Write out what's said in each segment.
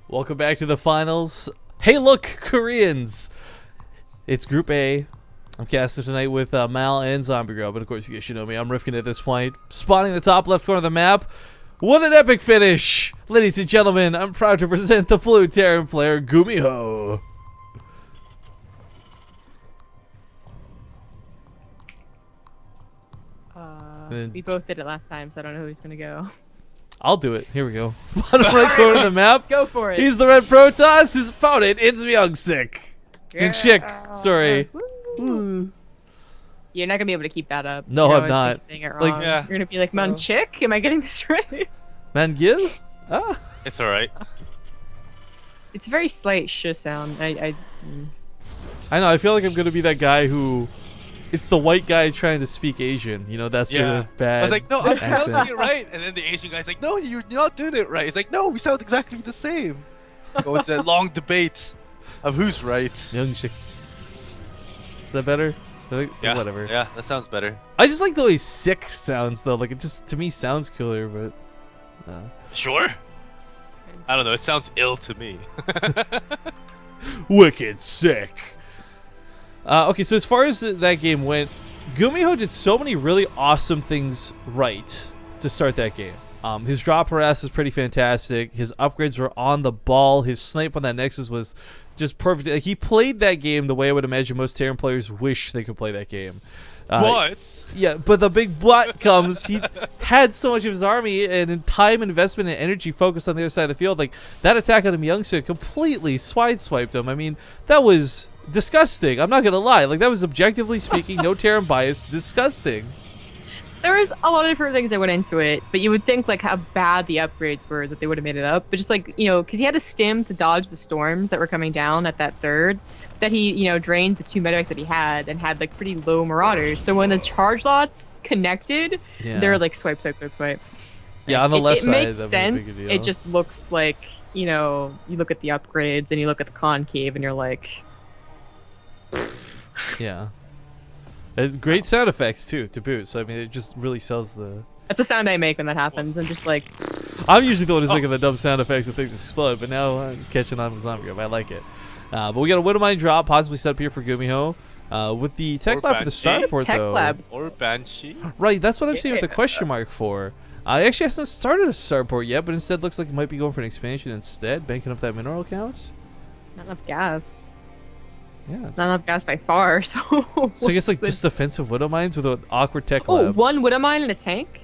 Welcome back to the finals. Hey, look, Koreans! It's Group A. I'm casting tonight with Mal and Zombie Girl, but of course you guys should know me. I'm Rifkin at this point. Spawning in the top left corner of the map. What an epic finish! Ladies and gentlemen, I'm proud to present the blue Terran player, Gumiho. We both did it last time, so I don't know who's gonna go. I'll do it. Here we go. Bottom right corner of the map. Go for it. He's the red Protoss. His opponent, it's Myungsik. Myungsik, sorry. You're not gonna be able to keep that up. No, I'm not. Saying it Like, wrong. yeah. You're gonna be like, Myungsik? Am I getting this right? Mangil? Ah. It's alright. It's a very slight sh sound. I know. I feel like I'm gonna be that guy who, it's the white guy trying to speak Asian. You know, that sort of bad. I was like, no, I'm accent. pronouncing it right. And then the Asian guy's like, no, you're not doing it right. He's like, no, we sound exactly the same. Go into that long debate of who's right. Myungsik. Is that better? Yeah, Whatever. Yeah, that sounds better. I just like the way sick sounds though. Like it just to me sounds cooler, but. Sure. I don't know. It sounds ill to me. Wicked sick. Okay, so as far as that game went, Gumiho did so many really awesome things right to start that game. His drop harass was pretty fantastic. His upgrades were on the ball. His snipe on that Nexus was just perfect. Like, he played that game the way I would imagine most Terran players wish they could play that game. What? Yeah, but the big but comes. He had so much of his army and time, investment, and energy focused on the other side of the field. Like, that attack on Myungsik completely swiped him. I mean, that was disgusting. I'm not gonna lie. Like, that was objectively speaking, no Terran bias, disgusting. There was a lot of different things that went into it, but you would think like how bad the upgrades were that they would have made it up. But just like, you know, because he had a stim to dodge the storms that were coming down at that third, that he, you know, drained the 2 medics that he had and had like pretty low marauders. So when the charge lots connected, they were like swipe. Yeah, on the left side, it makes that was a big sense. deal. It just looks like, you know, you look at the upgrades and you look at the concave and you're like, yeah. Great sound effects too to boot. So I mean, it just really sells the. that's a sound I make when that happens. I'm just like, I'm usually the one who's making the dumb sound effects when things explode, but now it's catching on with Zombie Girl. I like it. But we got a Widow Mine drop possibly set up here for Gumiho. With the tech lab for the starport tech though. lab. Or Banshee? Right, that's what I'm seeing with the question mark for. It actually hasn't started a starport yet, but instead looks like it might be going for an expansion instead, banking up that mineral count. not enough gas. Yeah. It's, Not enough gas by far, so. so I guess like what's just defensive Widow Mines with an awkward tech Oh, lab. one Widow Mine and a tank?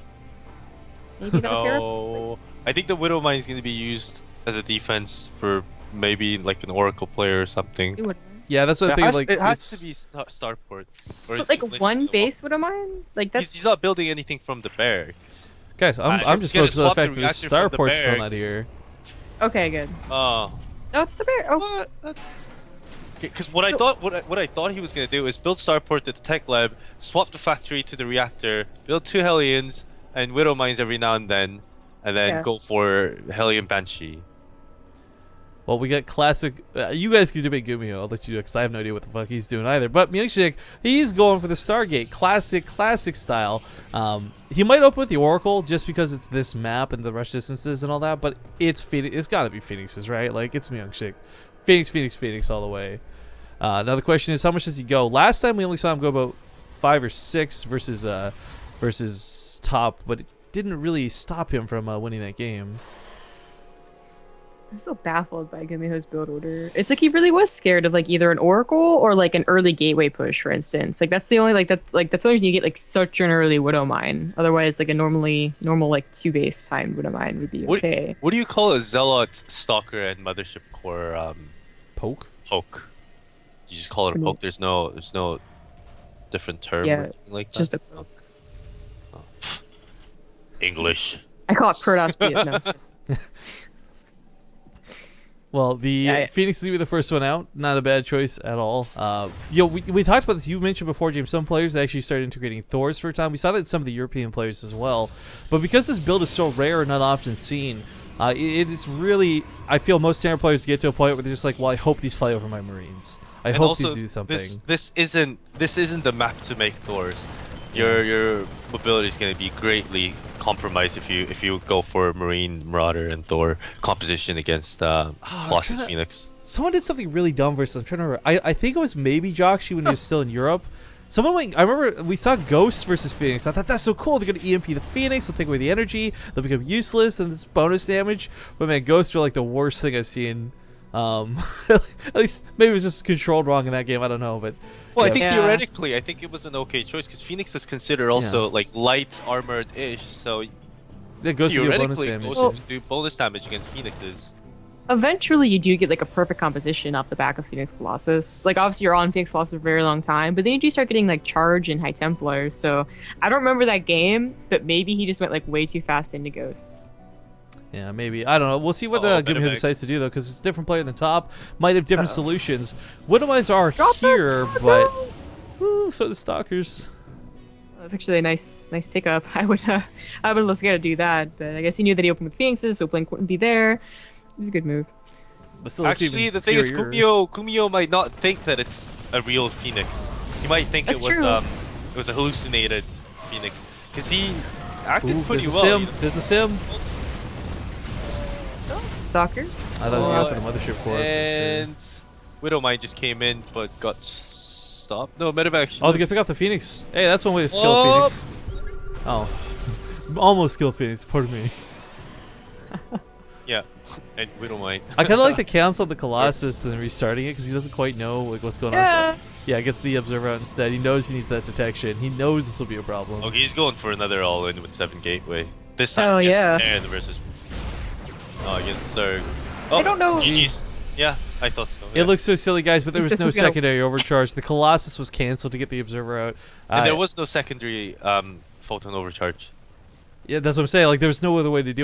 Maybe that No. I think the Widow Mine is going to be used as a defense for maybe like an Oracle player or something. Yeah, that's what I think. Like it has it's- to be starport. Or But is like it one the base Widow Mine? Like that's. He's not building anything from the barracks. Guys, I'm just gonna focused on the swap the fact that this reactor from the starport's still not barracks. here. Okay, good. Oh. Oh, it's the bear. Oh, What? Because what I thought he was gonna do is build starport at the tech lab, swap the factory to the reactor, build 2 Hellions and Widow Mines every now and then Yeah. go for Hellion Banshee. Well, we got classic. You guys can debate Gumiho. I'll let you do it because I have no idea what the fuck he's doing either. But Myungsik, he's going for the Stargate, classic style. He might open with the Oracle just because it's this map and the rush distances and all that. But it's got to be Phoenixes, right? Like it's Myungsik, Phoenix all the way. Now the question is, how much does he go? Last time we only saw him go about 5 or 6 versus top, but it didn't really stop him from winning that game. I'm still baffled by Gumiho's build order. It's like he really was scared of like either an Oracle or like an early gateway push, for instance. Like that's the only that's the only reason you get like such an early Widow Mine. Otherwise, like a normal like 2 base timed Widow Mine would be okay. What do you call a Zealot, Stalker, and Mothership Core Poke. poke? You just call it a poke. There's no different term. Yeah, or anything like that. just a poke. English. I call it Protoss. No. Well, the Phoenix is going to be the first one out. Not a bad choice at all. We talked about this. You mentioned before, James, some players actually started integrating Thors for a time. We saw that in some of the European players as well. But because this build is so rare and not often seen, it is really, I feel most Terran players get to a point where they're just like, well, I hope these fly over my Marines. I hope also, these do something. This isn't the map to make Thors. Your mobility is going to be greatly compromised if you go for Marine, Marauder, and Thor composition against Colossus kinda- Phoenix. Someone did something really dumb versus. I'm trying to remember. I think it was maybe Joxy when he was still in Europe. Someone went. I remember we saw Ghost versus Phoenix. I thought that's so cool. They're gonna EMP the Phoenix. They'll take away the energy. They'll become useless and this bonus damage. But man, Ghosts were like the worst thing I've seen. At least maybe it was just controlled wrong in that game. I don't know, but Well, yeah. I think Yeah. theoretically, I think it was an okay choice because Phoenix is considered also like light armored-ish, so the Ghost would do bonus theoretically damage. Ghost would do bonus damage against Phoenixes. Eventually, you do get like a perfect composition off the back of Phoenix Colossus. Like obviously, you're on Phoenix Colossus for a very long time, but then you do start getting like Charge and High Templar. So I don't remember that game, but maybe he just went like way too fast into Ghosts. Yeah, maybe. I don't know. We'll see what Uh-oh, Gumiho Metamax. decides to do, though, because it's a different player than top. Might have different solutions. Widowmines are Drop it! here, but... Ooh, so the Stalkers. That's actually a nice pickup. I would have scared to do that, but I guess he knew that he opened with Phoenixes, so Blink wouldn't be there. It was a good move. But still, it's Actually, even the thing is, scarier. Gumiho might not think that it's a real Phoenix. He might think That's it was true. it was a hallucinated Phoenix because he acted Ooh, pretty there's the well. stim. There's the stim. Oh, two Stalkers. I thought it was going Oh, for the Mothership Core. And Widowmine just came in but got stopped. No, Medevac. Oh, they can pick off the Phoenix. Hey, that's one way to skill Oh. Phoenix. Oh. Almost skill Phoenix, pardon me. Yeah, and Widowmine. I kind of like the cancel on the Colossus and then restarting it because he doesn't quite know like what's going on. Yeah. So, yeah, gets the Observer out instead. He knows he needs that detection. He knows this will be a problem. Okay, he's going for another all-in with 7 Gateway. This time Oh, against yeah. Terran versus against Zerg. Oh, I don't know. GG's. Yeah, I thought so. It yeah. looks so silly, guys, but there was This no is gonna- secondary overcharge. The Colossus was canceled to get the Observer out. And there was no secondary photon overcharge. Yeah, that's what I'm saying. Like, there was no other way to do